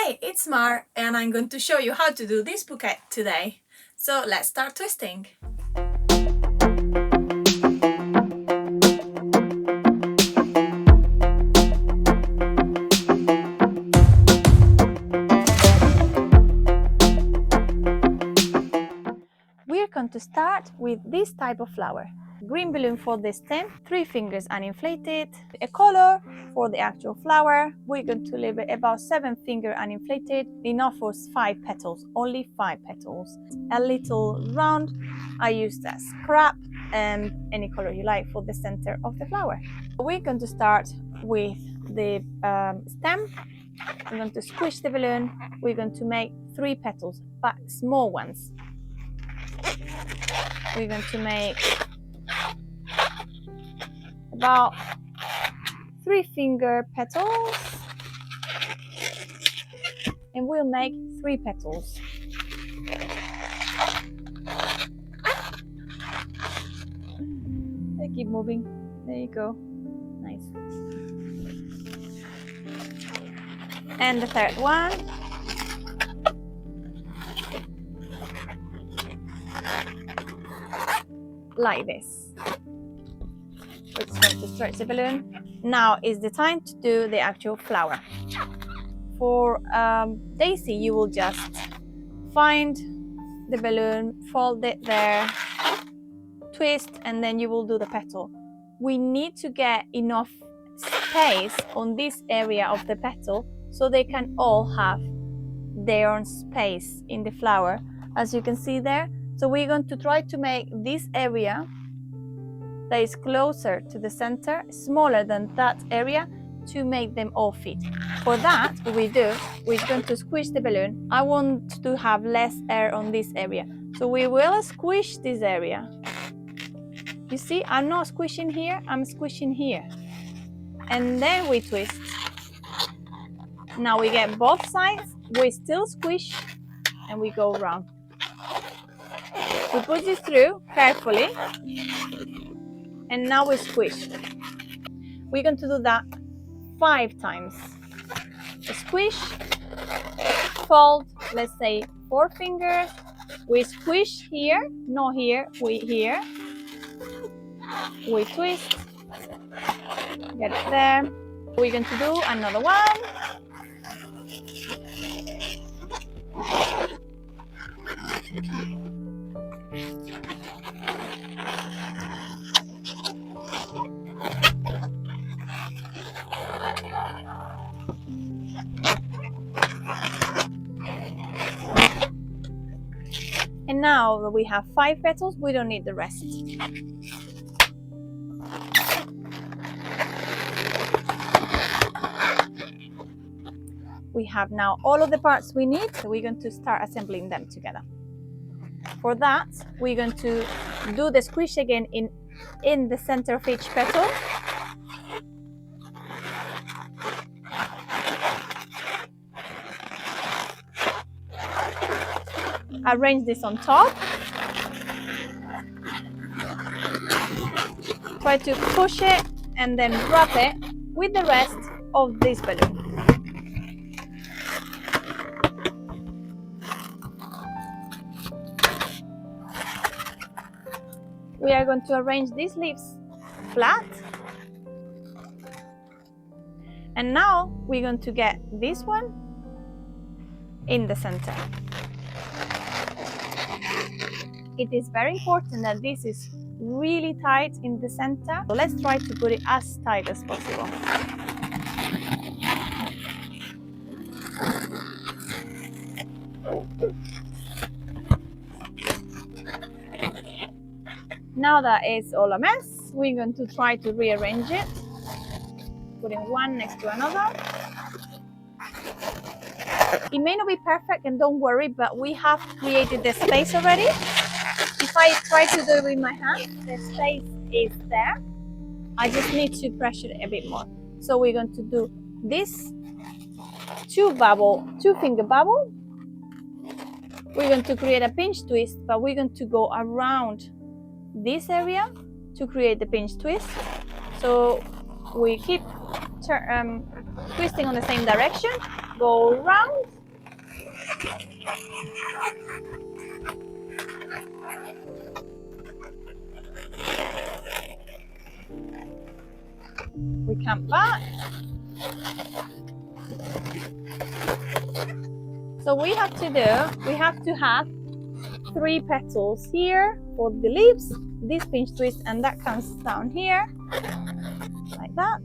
Hey, it's Mar, and I'm going to show you how to do this bouquet today. So let's start twisting. We're going to start with this type of flower. Green balloon for the stem, 3 fingers uninflated, a color for the actual flower. We're going to leave it about 7 fingers uninflated, enough for 5 petals, only 5 petals. A little round, I used a scrap and any color you like for the center of the flower. We're going to start with the stem. We're going to squish the balloon. We're going to make 3 petals, but small ones. We're going to make about 3 finger petals, and we'll make 3 petals. They keep moving. There you go. Nice. And the third one. Like this. We're just going to stretch the balloon. Now is the time to do the actual flower. For daisy, you will just find the balloon, fold it there, twist, and then you will do the petal. We need to get enough space on this area of the petal so they can all have their own space in the flower, as you can see there. So we're going to try to make this area that is closer to the center, smaller than that area, to make them all fit. For that, what we're going to squish the balloon. I want to have less air on this area. So we will squish this area. You see, I'm not squishing here, I'm squishing here. And then we twist. Now we get both sides, we still squish, and we go around. We push this through carefully, and now we squish. We're going to do that 5 times. Squish, fold, let's say 4 fingers. We squish here, not here, we here. We twist, get it there. We're going to do another one. And now that we have 5 petals, we don't need the rest. We have now all of the parts we need, so we're going to start assembling them together. For that, we're going to do the squish again in the center of each petal. Arrange this on top. Try to push it and then wrap it with the rest of this balloon. We are going to arrange these leaves flat. And now we're going to get this one in the center. It is very important that this is really tight in the center. So let's try to put it as tight as possible. Now that it's all a mess, we're going to try to rearrange it, putting one next to another. It may not be perfect, and don't worry, but we have created the space already. If I try to do it with my hand, the space is there. I just need to pressure it a bit more. So we're going to do this 2 finger bubble. We're going to create a pinch twist, but we're going to go around this area to create the pinch twist. So we keep twisting on the same direction, go around, We come back. So we have to have 3 petals here for the leaves, this pinch twist, and that comes down here, like that.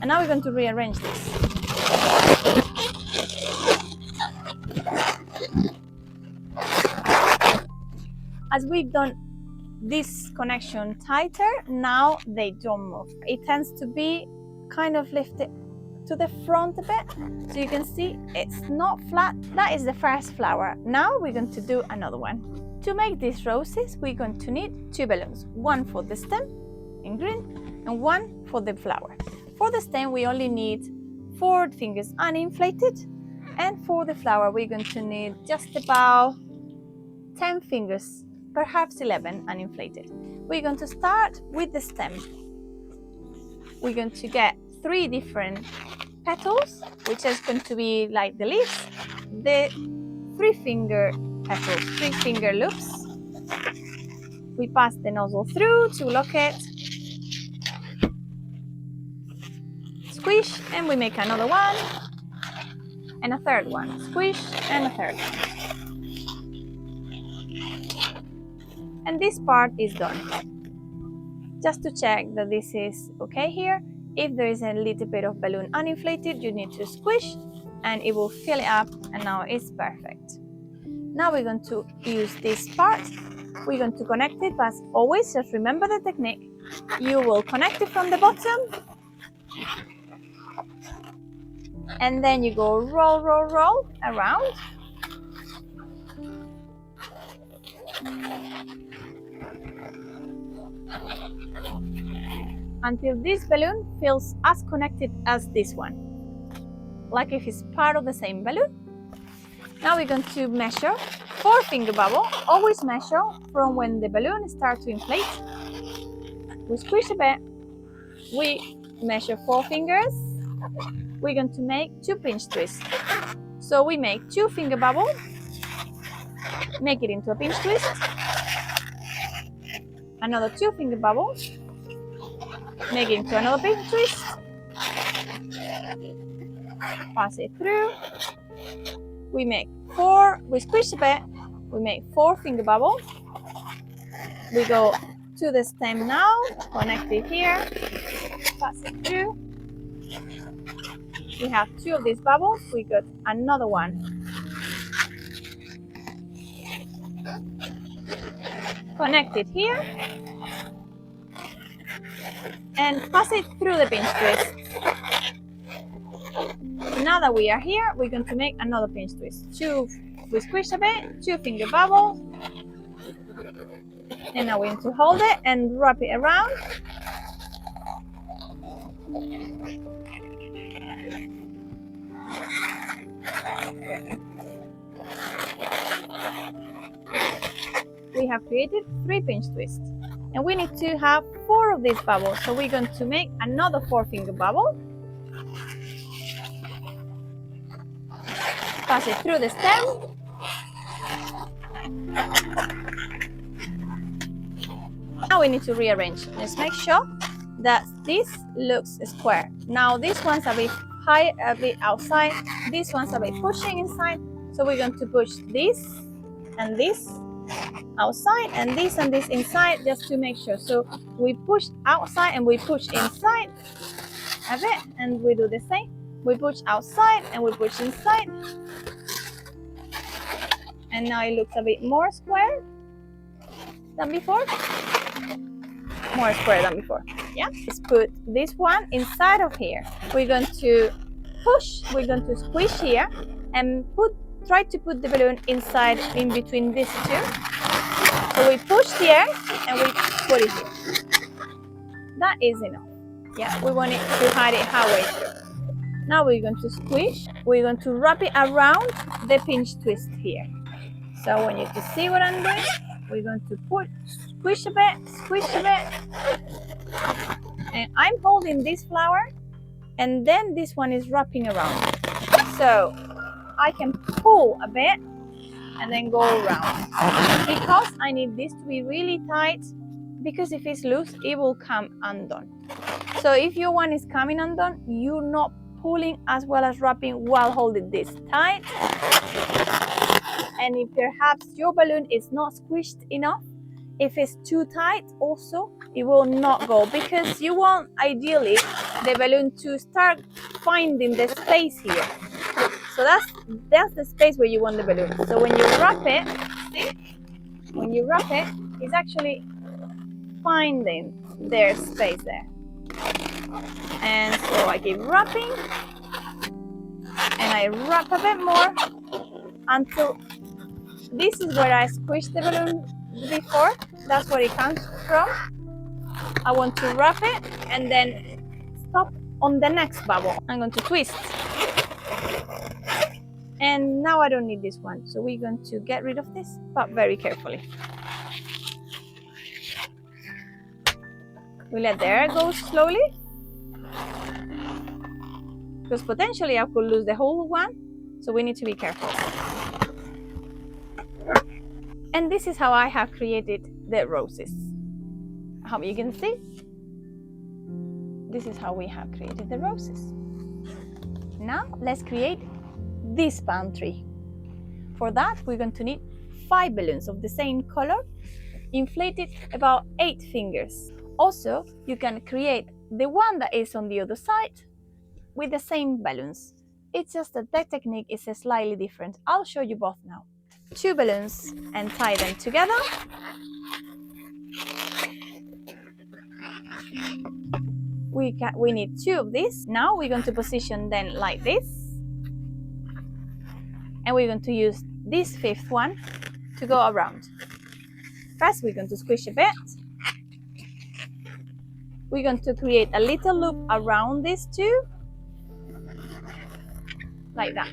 And now we're going to rearrange this. As we've done this connection tighter, now they don't move. It tends to be kind of lifted to the front a bit, so you can see it's not flat. That is the first flower. Now we're going to do another one. To make these roses, we're going to need 2 balloons, one for the stem in green and one for the flower. For the stem, we only need 4 fingers uninflated, and for the flower, we're going to need just about 10 fingers, perhaps 11 uninflated. We're going to start with the stem. We're going to get 3 different petals, which is going to be like the leaves, the 3-finger petals, 3-finger loops. We pass the nozzle through to lock it, squish, and we make another one, and a third one, squish, and a third one. And this part is done. Just to check that this is okay here, if there is a little bit of balloon uninflated, you need to squish and it will fill it up, and now it's perfect. Now we're going to use this part. We're going to connect it, but as always, just remember the technique. You will connect it from the bottom, and then you go roll, roll, roll around. Until this balloon feels as connected as this one, like if it's part of the same balloon. Now we're going to measure 4-finger bubble. Always measure from when the balloon starts to inflate. We squish a bit. We measure 4 fingers. We're going to make 2 pinch twists. So we make 2-finger bubble, make it into a pinch twist, another 2-finger bubble, make it into another pinch twist, pass it through. We make 4, we squish a bit, we make 4-finger bubble. We go to the stem now, connect it here, pass it through. We have 2 of these bubbles, we got another one. Connect it here and pass it through the pinch twist. Now that we are here, we're going to make another pinch twist. 2, we squish a bit, 2-finger bubble, and now we're going to hold it and wrap it around. We have created 3 pinch twists, and we need to have 4 of these bubbles, so we're going to make another 4-finger bubble, pass it through the stem, now we need to rearrange. Let's make sure that this looks square. Now this one's a bit high, a bit outside, this one's a bit pushing inside, so we're going to push this and this outside and this inside, just to make sure. So we push outside and we push inside a bit, and we do the same. We push outside and we push inside, and now it looks a bit more square than before. More square than before. Yeah, let's put this one inside of here. We're going to push, we're going to squish here and try to put the balloon inside in between these 2. So we push here and we put it here. That is enough. Yeah, we want it to hide it halfway through. Now we're going to squish. We're going to wrap it around the pinch twist here. So when you can see what I'm doing, we're going to squish a bit, squish a bit. And I'm holding this flower, and then this one is wrapping around. So I can pull a bit and then go around. Because I need this to be really tight, because if it's loose, it will come undone. So if your one is coming undone, you're not pulling as well as wrapping while holding this tight. And if perhaps your balloon is not squished enough, if it's too tight also, it will not go, because you want ideally the balloon to start finding the space here. So that's the space where you want the balloon. So when you wrap it, see? When you wrap it, it's actually finding their space there. And so I keep wrapping, and I wrap a bit more until this is where I squished the balloon before. That's where it comes from. I want to wrap it and then stop on the next bubble. I'm going to twist. And now I don't need this one, so we're going to get rid of this, but very carefully. We let the air go slowly, because potentially I could lose the whole one, so we need to be careful. And this is how I have created the roses. I hope you can see. This is how we have created the roses. Now let's create this palm tree. For that, we're going to need 5 balloons of the same color, inflated about 8 fingers. Also, you can create the one that is on the other side with the same balloons. It's just that the technique is slightly different. I'll show you both now. 2 balloons and tie them together. We need 2 of these. Now we're going to position them like this. And we're going to use this 5th one to go around. First, we're going to squish a bit. We're going to create a little loop around these 2, like that.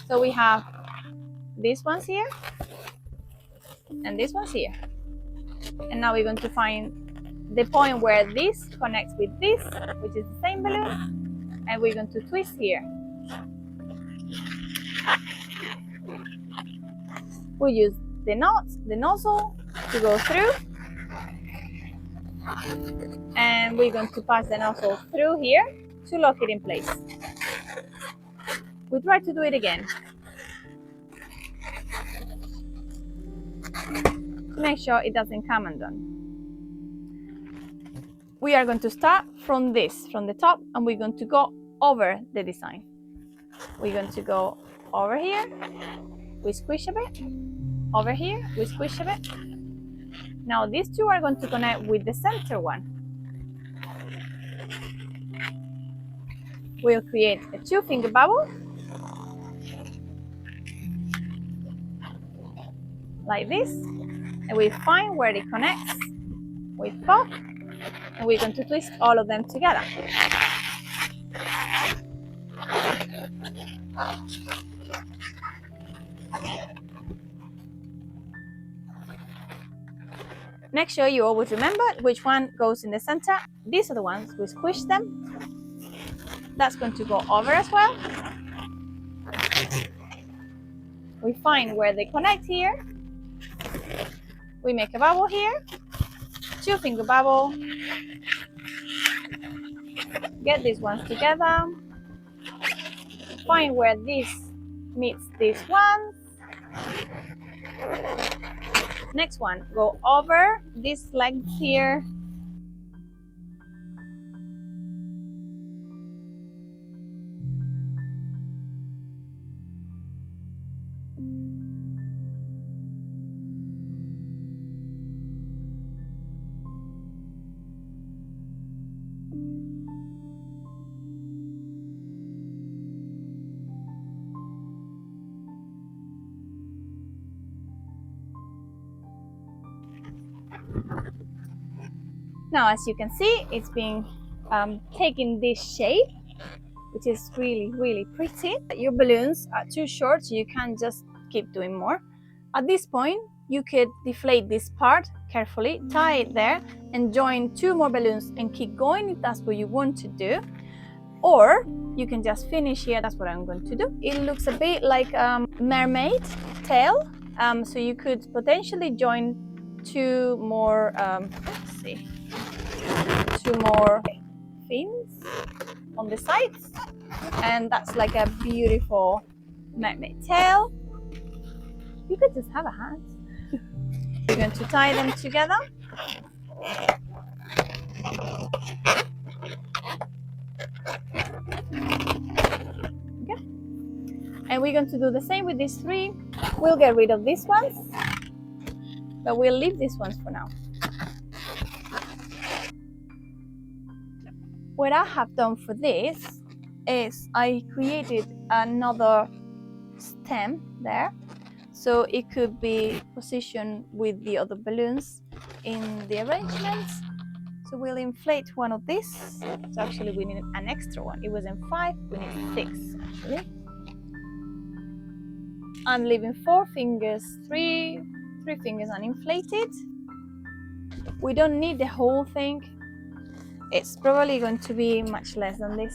So we have these ones here, and this one's here. And now we're going to find the point where this connects with this, which is the same balloon, and we're going to twist here. We'll use the nozzle to go through, and we're going to pass the nozzle through here to lock it in place. We try to do it again. Make sure it doesn't come undone. We are going to start from the top, and we're going to go over the design. We're going to go over here, we squish a bit, over here, we squish a bit. Now these 2 are going to connect with the center one. We'll create a 2-finger bubble, like this, and we find where it connects with both, and we're going to twist all of them together. Make sure you always remember which one goes in the center. These are the ones we squish them. That's going to go over as well. We find where they connect here. We make a bubble here, 2-finger bubble. Get these ones together. Find where this meets these ones. Next one, go over these legs here. Now, as you can see, it's been taking this shape, which is really pretty. Your balloons are too short, so you can't just keep doing more. At this point, you could deflate this part carefully, tie it there, and join 2 more balloons and keep going if that's what you want to do. Or you can just finish here. That's what I'm going to do. It looks a bit like mermaid tail. So you could potentially join two more, let's see, two more fins on the sides. And that's like a beautiful mermaid tail. You could just have a hat. We're going to tie them together. Okay. And we're going to do the same with these three. We'll get rid of these ones, but we'll leave these ones for now. What I have done for this is I created another stem there, so it could be positioned with the other balloons in the arrangement. So we'll inflate one of these. So actually we need an extra one. It was in 5, we need 6 actually. I'm leaving 4 fingers, 3 fingers uninflated. We don't need the whole thing. It's probably going to be much less than this.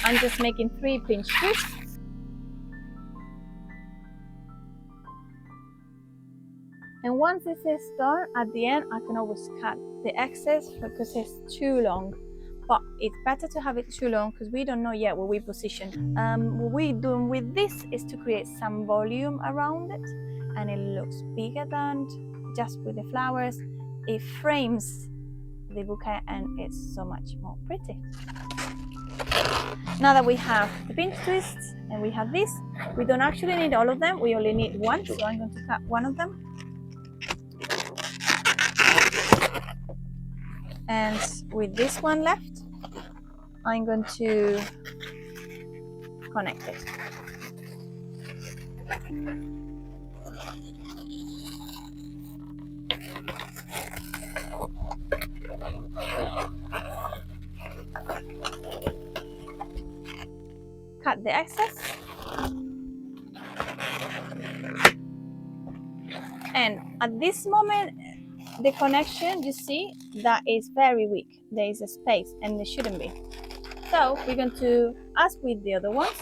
I'm just making 3 pinch twists. And once this is done, at the end I can always cut the excess because it's too long. But it's better to have it too long because we don't know yet where we position. What we're doing with this is to create some volume around it, and it looks bigger than just with the flowers. It frames the bouquet and it's so much more pretty. Now that we have the pinch twists and we have this, we don't actually need all of them, we only need one, so I'm going to cut one of them. And with this one left, I'm going to connect it. Cut the excess. And at this moment, the connection, you see, that is very weak. There is a space and there shouldn't be. So we're going to, as with the other ones,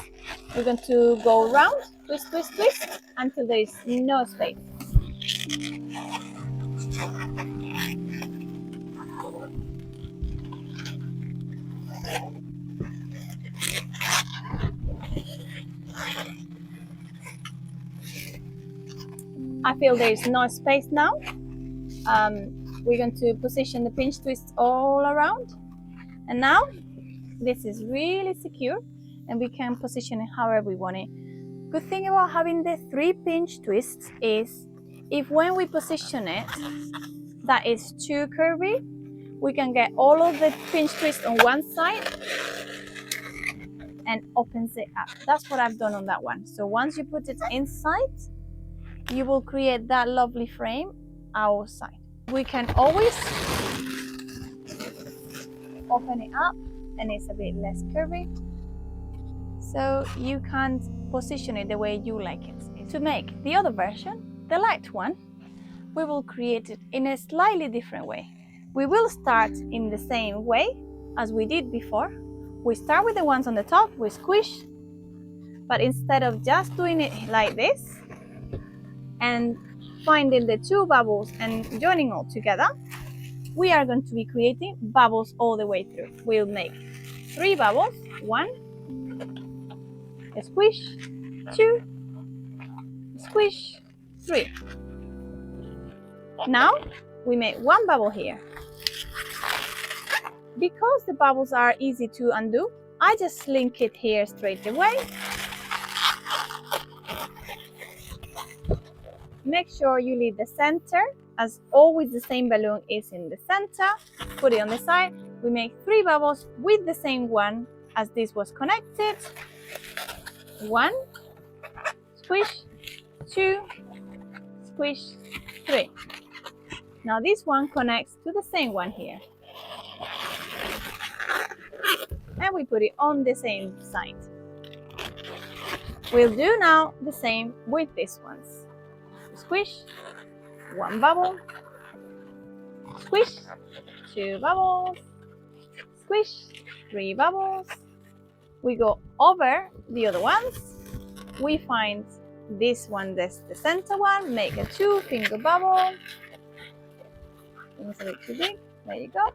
we're going to go around, twist, twist, twist, until there is no space. I feel there is no space now. We're going to position the pinch twists all around. And now this is really secure and we can position it however we want it. Good thing about having the 3 pinch twists is if when we position it that is too curvy, we can get all of the pinch twists on one side and opens it up. That's what I've done on that one. So once you put it inside, you will create that lovely frame outside. We can always open it up and it's a bit less curvy, so you can position it the way you like it. To make the other version, the light one, we will create it in a slightly different way. We will start in the same way as we did before. We start with the ones on the top, we squish, but instead of just doing it like this and finding the 2 bubbles and joining all together, we are going to be creating bubbles all the way through. We'll make 3 bubbles, 1, a squish, 2, squish, 3. Now we make 1 bubble here. Because the bubbles are easy to undo, I just link it here straight away. Make sure you leave the center, as always the same balloon is in the center. Put it on the side. We make 3 bubbles with the same one as this was connected. 1, squish, 2, squish, 3. Now this one connects to the same one here. And we put it on the same side. We'll do now the same with these ones. Squish, 1 bubble, squish, 2 bubbles, squish, 3 bubbles, We go over the other ones. We find this one, that's the center one, make a 2-finger bubble. It was a bit too big. There you go.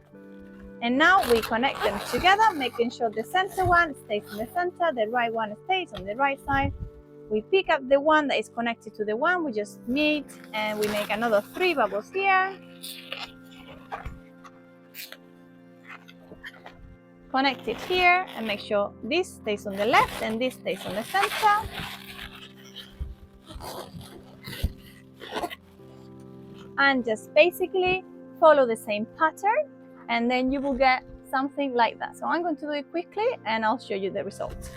And now we connect them together, making sure the center one stays in the center, the right one stays on the right side. We pick up the one that is connected to the one we just made, and we make another 3 bubbles here. Connect it here and make sure this stays on the left and this stays on the center. And just basically follow the same pattern, and then you will get something like that. So I'm going to do it quickly and I'll show you the result.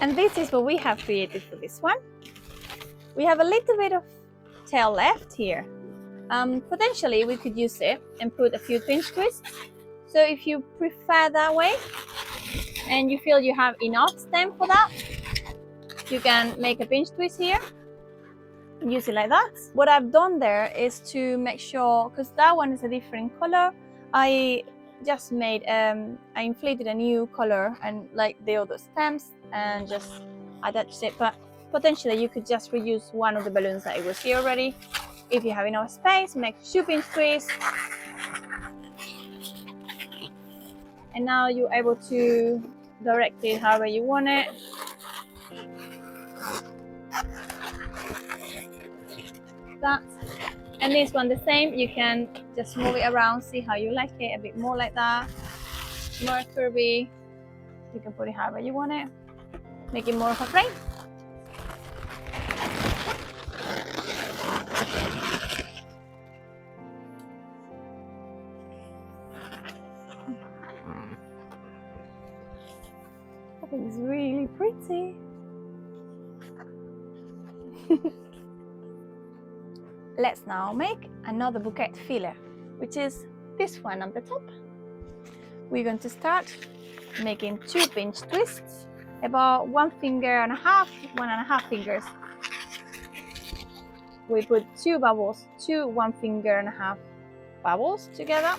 And this is what we have created for this one. We have a little bit of tail left here. Potentially we could use it and put a few pinch twists. So if you prefer that way and you feel you have enough stem for that, you can make a pinch twist here and use it like that. What I've done there is to make sure, because that one is a different color, I just made I inflated a new color and like the other stems and just attached it. But potentially you could just reuse one of the balloons that it was here already. If you have enough space, make 2 pinch twists, and now you're able to direct it however you want it. That. And this one the same, you can just move it around, see how you like it, a bit more like that, more curvy. You can put it however you want it, make it more of a frame. I think it's really pretty. Let's now make another bouquet filler, which is this one on the top. We're going to start making 2 pinch twists, about 1.5 fingers, 1.5 fingers. We put 2 bubbles, 2 1.5 fingers bubbles together.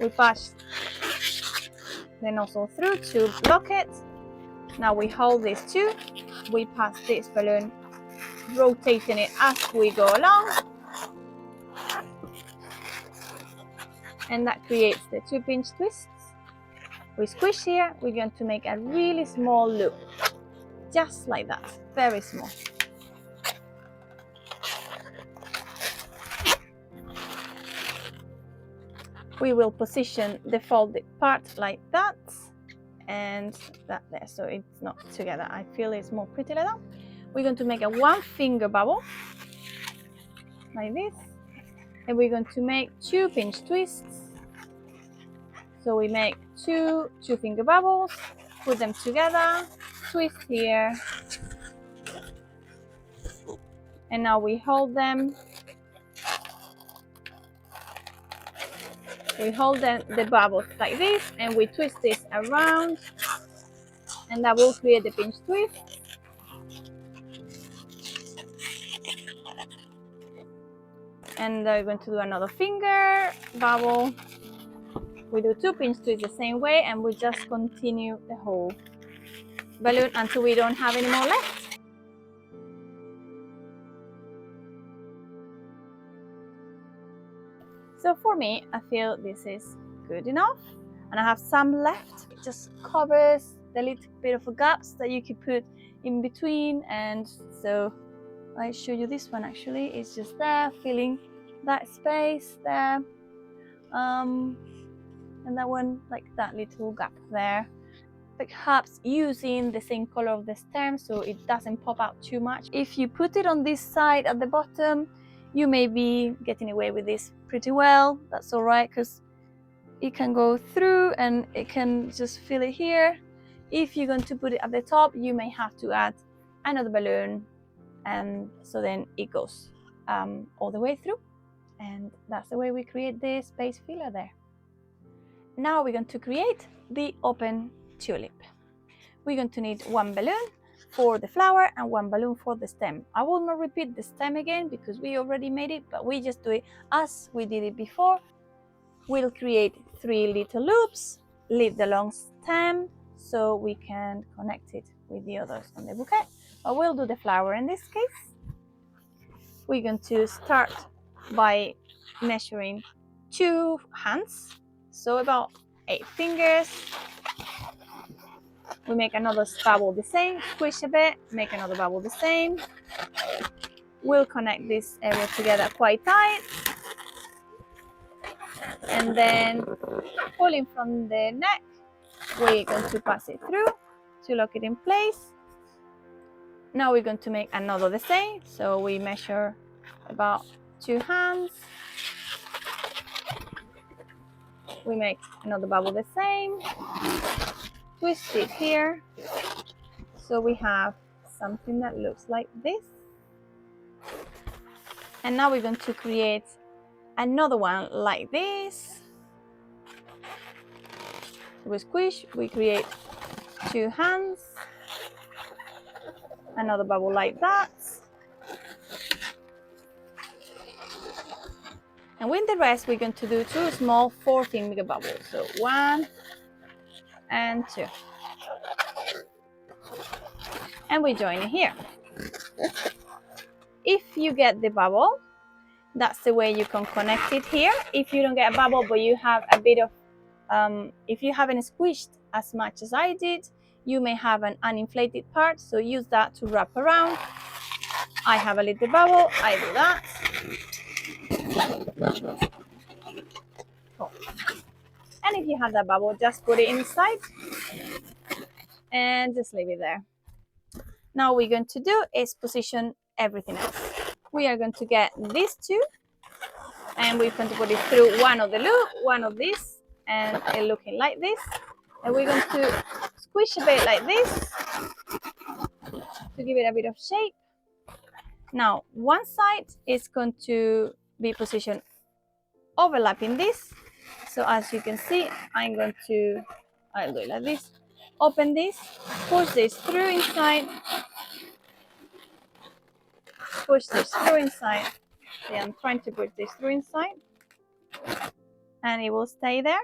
We pass the nozzle through to block it. Now we hold these 2, we pass this balloon, rotating it as we go along, and that creates the 2 pinch twists. We squish here, we're going to make a really small loop, just like that, very small. We will position the folded part like that and that there, so it's not together. I feel it's more pretty like that. We're going to make a 1 finger bubble like this, and we're going to make 2 pinch twists. So we make 2 2-finger bubbles, put them together, twist here, and now we hold them. We hold the bubbles like this, and we twist this around, and that will create the pinch twist. And we're going to do another finger bubble. We do 2 pinch twists the same way, and we just continue the whole balloon until we don't have any more left. So for me, I feel this is good enough, and I have some left. It just covers the little bit of gaps that you could put in between, and so I show you this one. Actually, it's just there, filling that space there, and that one, like that little gap there, perhaps using the same color of the stem so it doesn't pop out too much. If you put it on this side at the bottom, you may be getting away with this pretty well. That's all right, because it can go through and it can just fill it here. If you're going to put it at the top, you may have to add another balloon, and so then it goes all the way through, and that's the way we create the space filler there. Now we're going to create the open tulip. We're going to need one balloon for the flower and one balloon for the stem. I will not repeat the stem again because we already made it, but we just do it as we did it before. We'll create 3 little loops, leave the long stem so we can connect it with the others on the bouquet. But we'll do the flower in this case. We're going to start by measuring 2 hands, so about 8 fingers. We make another bubble the same, squish a bit, make another bubble the same. We'll connect this area together quite tight. And then pulling from the neck, we're going to pass it through to lock it in place. Now we're going to make another the same. So we measure about 2 hands. We make another bubble the same. Twist it here. So we have something that looks like this. And now we're going to create another one like this. We squish, we create 2 hands, another bubble like that. And with the rest, we're going to do 2 small 14 bubbles. So 1 and 2. And we join it here. If you get the bubble, that's the way you can connect it here. If you don't get a bubble, but you have a bit of, if you haven't squished as much as I did, you may have an uninflated part, so use that to wrap around. I have a little bubble, I do that. Cool. And if you have that bubble, just put it inside and just leave it there. Now what we're going to do is position everything else. We are going to get these 2, and we're going to put it through one of the loop, one of this, and it looking like this. And we're going to squish a bit like this to give it a bit of shape. Now one side is going to be positioned overlapping this. So as you can see, I'll do it like this. Open this, push this through inside, push this through inside. See, I'm trying to push this through inside, and it will stay there.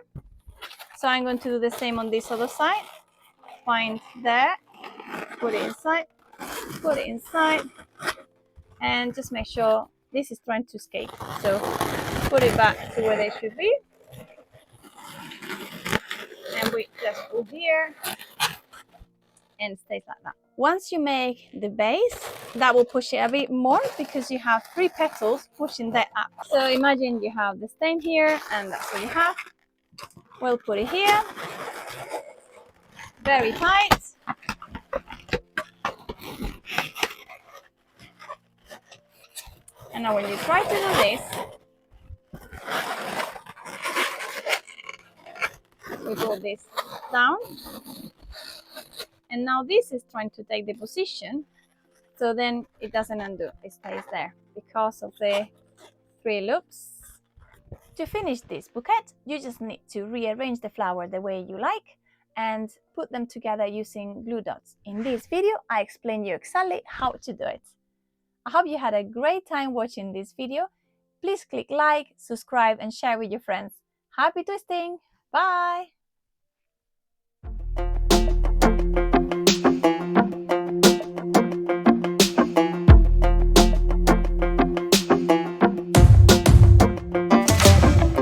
So I'm going to do the same on this other side. Find there, put it inside, and just make sure this is trying to escape. So put it back to where they should be. And we just pull here and it stays like that. Once you make the base, that will push it a bit more because you have 3 petals pushing that up. So imagine you have the stem here, and that's what you have. We'll put it here, very tight. And now when you try to do this, we pull this down. And now this is trying to take the position, so then it doesn't undo, it stays there because of the 3 loops. To finish this bouquet, you just need to rearrange the flower the way you like and put them together using glue dots. In this video, I explain you exactly how to do it. I hope you had a great time watching this video. Please click like, subscribe and share with your friends. Happy twisting! Bye!